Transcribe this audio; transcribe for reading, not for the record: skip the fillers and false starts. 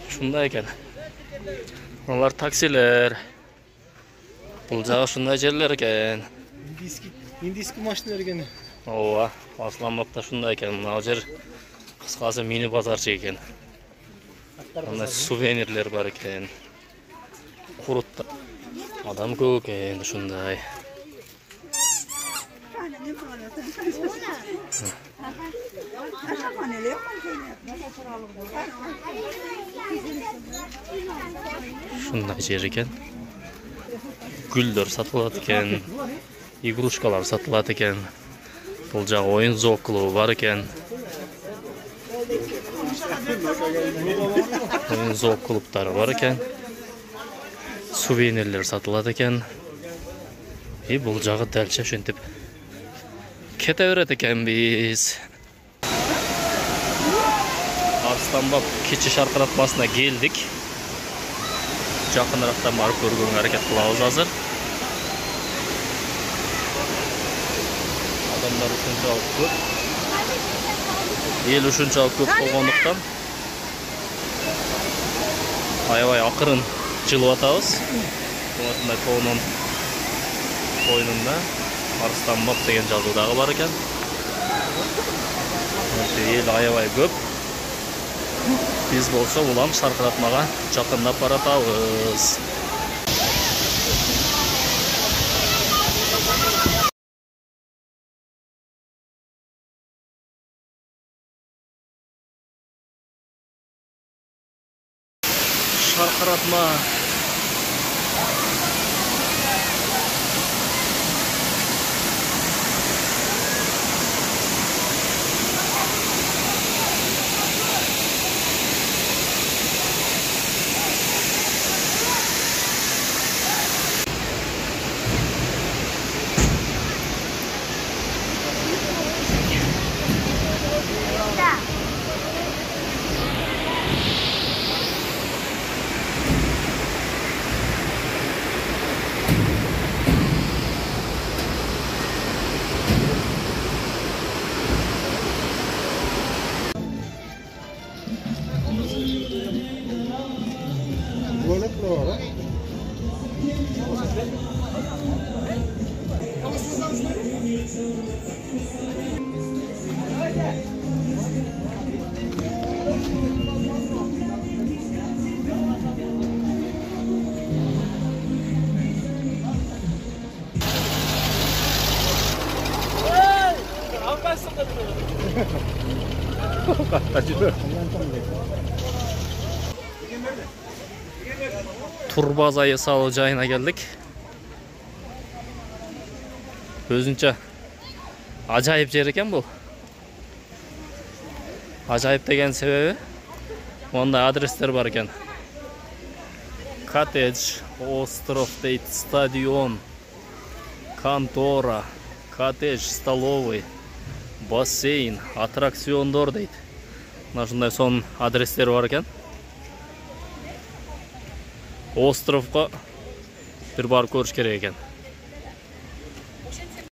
Şunda ekan. Onlar taksiler. Бұл жағы шындай жерлер екен. Индийский машиналар екен. Ооба, Асланбапта шундай екен. Мына жер қысқасы мини базарчы екен. Мына сувенирлер бар екен. Құрытта. Адам көп екен шундай. Şunday жер екен. Güller satılады екен. Игрушкалар satılады екен. Бұл жағы ойын зоок клубы бар екен. Oyun зоок клубтары бар екен. Сувенирлер satılады екен. Бұл жағы дәлше шентіп кете береді екен біз. Арыстанбап keçi шарқыратмасына келдік. Жақынырақтан барып көргенге әрекет қыламыз азыр. Адамдар ушунчалык көп. Ел ушунчалык көп болгондуктан аябай акырын жылып атабыз. Осындай тоонун ойнунда Арыстанбап деген жазуу дагы бар экен. Ел аябай көп. Biz bolsa ulam şarkıratmağa жақындап баратабыз. Şarkıratma. Турбазайы салу жайына келдік. Өзінше ажайып жер екен бұл. Ажайып деген себебі онда адрестер бар екен. Коттедж, остров дейт, стадион, контора, коттедж, столовый, бассейн, аттракциондор дейт. Нашындай сон адрестер бар екен. Островқа бір бар көріш керек екен.